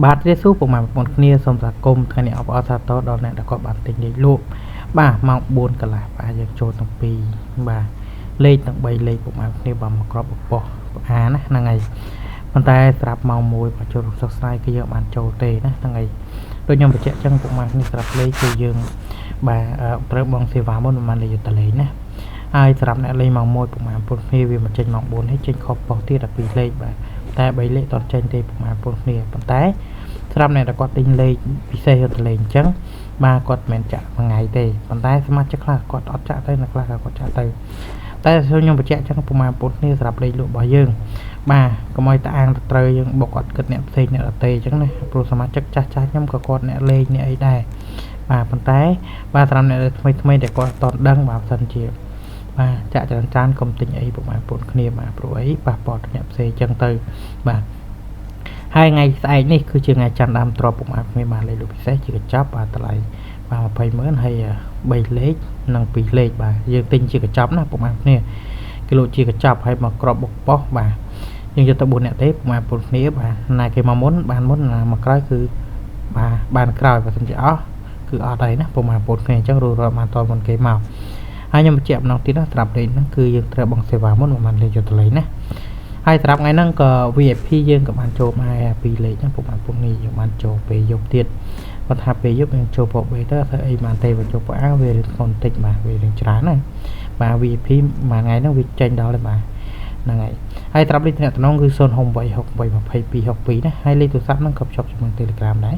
បាទរៀបសួរពុកម៉ែបងប្អូនគ្នាសូមស្វាគមន៍ថ្ងៃនេះអបអរសាទរដល់អ្នកដែលគាត់បានទិញលេខលក់បាទម៉ោង4កន្លះបាទយើងចូលទាំង2បាទលេខទាំង3លេខពុកម៉ែគ្នាបានមកក្របបោះអាណាហ្នឹងហើយប៉ុន្តែស្រាប់ម៉ោង1បើចូលសោកស្ដាយគឺយើងបានចូលទេណាហ្នឹងហើយដូចខ្ញុំបញ្ជាក់ចឹងពុកម៉ែគ្នាស្រាប់លេខគឺយើងបាទត្រូវបងសេវាមុនមិនលេខយកតលេខណាហើយសម្រាប់អ្នកលេខម៉ោង1ពុកម៉ែបងប្អូនគ្នាវាមកចេញម៉ោង4ហើយចេញខុសប៉ុសទៀតដល់2លេខបាទតែ3លេខតចេញទេពុកម៉ែបងប្អូនគ្នាប៉ុន្តែសម្រាប់អ្នកដែលគាត់ទិញលេខពិសេសយកទៅលេខអញ្ចឹងបាទគាត់មិនចាក់មួយថ្ងៃទេប៉ុន្តែសមាជិកខ្លះគាត់អត់ចាក់ទៅអ្នកខ្លះគាត់ចាក់ទៅតែខ្ញុំបញ្ជាក់អញ្ចឹងពុកម៉ែបងប្អូនគ្នាសម្រាប់លេខលក់របស់យើងបាទកុំឲ្យតាអាងទៅត្រូវយើងបុកអត់គិតអ្នកផ្សេងអ្នកដទៃអញ្ចឹងណាព្រោះសមាជិកចាស់ខ្ញុំក៏គាត់អ្នកលេខអ្នកអីដែរបាទប៉ុន្តែបាទសម្រាប់អ្នកថ្មីដែលគាត់អត់ដឹងបាទសិនជាបាទចាក់ច្រើនកុំទិញអីពុកម៉ែបងប្អូនគ្នាបាទព្រោះអីប៉ះពាល់ដល់អ្នកផ្សេងអញ្ចឹងទៅបាទហើយថ្ងៃស្អែកនេះគឺជាថ្ងៃច័ន្ទដើមទ្របពុកម៉ែគ្នាបានលេខលក់ពិសេសជាកញ្ចប់បាទតម្លៃបាទ200,000ហើយ3លេខនិង2លេខបាទយើងទិញជាកញ្ចប់ណាពុកម៉ែគ្នាគេលក់ជាកញ្ចប់ហើយមកក្របបុកប៉ុសបាទយើងយកទៅ4អ្នកទេពុកម៉ែបងគ្នាបាទណាគេមកមុនបានមុនណាមកក្រោយគឺបាទបានក្រោយបើមិនជាអស់គឺអត់ហើយណាពុកម៉ែបងគ្នាអញ្ចឹងរੂរត់បានតមុនគេមកហើយខ្ញុំបញ្ជាក់ម្ដងទៀតណាត្រាប់លេខហ្នឹងគឺយើងត្រូវបងសេវាមុនមិនលេខយកទៅលេខណាហើយសម្រាប់ថ្ងៃហ្នឹងក៏ VIP យើងក៏បានចូលមក2លេខណាពុកម៉ែពុកនេះយើងបានចូលពេលយប់ទៀតគាត់ថាពេលយប់យើងចូលពក3ទៅធ្វើអីបានទេបើចូលពកអាវារៀនខុនតិចបាទវារៀនច្រើនណាបាទ VIP មួយថ្ងៃហ្នឹងវាចេញដល់ហើយបាទហ្នឹងហើយត្រាប់លេខតំណងគឺ068682262ណាហើយលេខទូរស័ព្ទហ្នឹងក៏ភ្ជាប់ជាមួយ Telegram ដែរ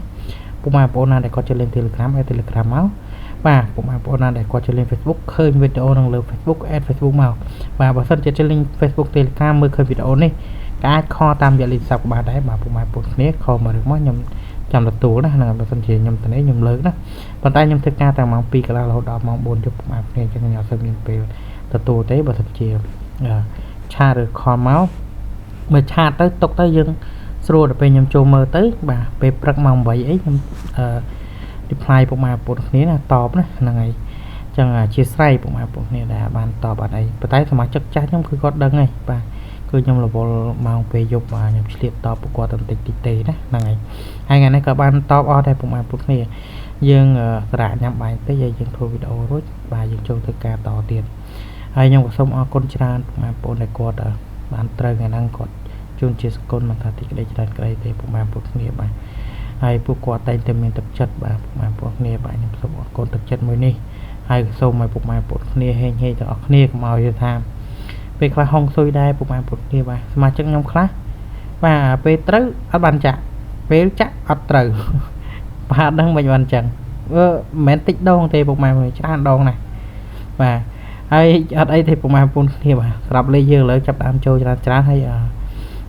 ពុកម៉ែបងប្អូនណាដែលគាត់ចូលលេង Telegram ឲ្យ Telegram មកបាទពុកម៉ែបងប្អូនណាដែលគាត់ចូលលេង Facebook ឃើញវីដេអូនឹងលើ Facebook add Facebook មកបាទបើសិនជាចូលលេង Facebook Telegram មើលឃើញវីដេអូនេះក៏អាចខលតាមរយៈលេខទូរស័ព្ទក៏បានដែរបាទពុកម៉ែបងប្អូនគ្នាខលមករឿងមកខ្ញុំចាំទទួលណាហ្នឹងបើសិនជាខ្ញុំទៅនេះខ្ញុំលើកណាប៉ុន្តែខ្ញុំធ្វើការតាំងម៉ោង2កន្លះរហូតដល់ម៉ោង4យប់ពុកម៉ែគ្នាអញ្ចឹងខ្ញុំអត់សូវមានពេលទទួលទេបើសិនជាឆាតឬខលមកបើឆាតទៅទុកទៅយើងស្រួលដល់ពេលខ្ញុំចូលមើលទៅបាទពេលព្រឹកម៉ោង8អីខ្ញុំreply ពុកម៉ែបងប្អូនគ្នាណាតបណាហ្នឹងហើយអញ្ចឹងអធិស្ឋានពុកម៉ែបងប្អូនគ្នាដែលបានតបអត់អីប៉ុន្តែសមាជិកចាស់ខ្ញុំគឺគាត់ដឹងហើយបាទគឺខ្ញុំរវល់ម៉ោងពេលយប់បាទខ្ញុំឆ្លៀតតបពួកគាត់បន្តិចតិចទេណាហ្នឹងហើយហើយថ្ងៃនេះក៏បានតបអស់ដែរពុកម៉ែបងប្អូនគ្នាយើងសារៈញ៉ាំបាយតិចហើយយើងធ្វើវីដេអូរួចបាទយើងចូលធ្វើការតទៀតហើយខ្ញុំក៏សូមអរគុណច្រើនពុកម៉ែបងប្អូនដែលគាត់បានត្រូវថ្ងៃហ្នឹងគាត់ជួនជាសកលមិនថាតិចក្តីច្រើនក្តីទេពុកម៉ែបងប្អូនគ្នាបាទហើយពួកគាត់តែងតែមានទឹកចិត្តបាទពុកម៉ែបងប្អូនគ្នាបាទខ្ញុំសូមអរគុណទឹកចិត្តមួយនេះហើយក៏សូមឲ្យពុកម៉ែបងប្អូនគ្នាហេងទាំងអស់គ្នាកុំឲ្យយល់ថាពេលខ្លះហុងស៊ុយដែរពុកម៉ែបងប្អូនគ្នាបាទសមាជិកខ្ញុំខ្លះបាទពេលត្រូវអត់បានចាក់ពេលចាក់អត់ត្រូវបាទដឹងមិនបានអញ្ចឹងមិនមែនតិចដងទេពុកម៉ែច្រើនដងណាស់បាទហើយអត់អីទេពុកម៉ែបងប្អូនគ្នាបាទស្រាប់លេខយើងឥឡូវចាប់ដើមចូលច្រើនហើយ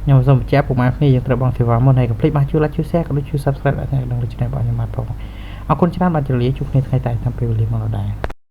ខ្ញុំសូមបញ្ជាក់ពុកម៉ែគ្នាយើងត្រូវបងសេវាមុនហើយកុំភ្លេចបានជួយ like ជួយ share ក៏ដូចជួយ subscribe ដល់ channel របស់ខ្ញុំបាទផងអរគុណច្រើនបាទជម្រាបជួបគ្នាថ្ងៃតែតាមពេលវេលាមកដល់ដែរ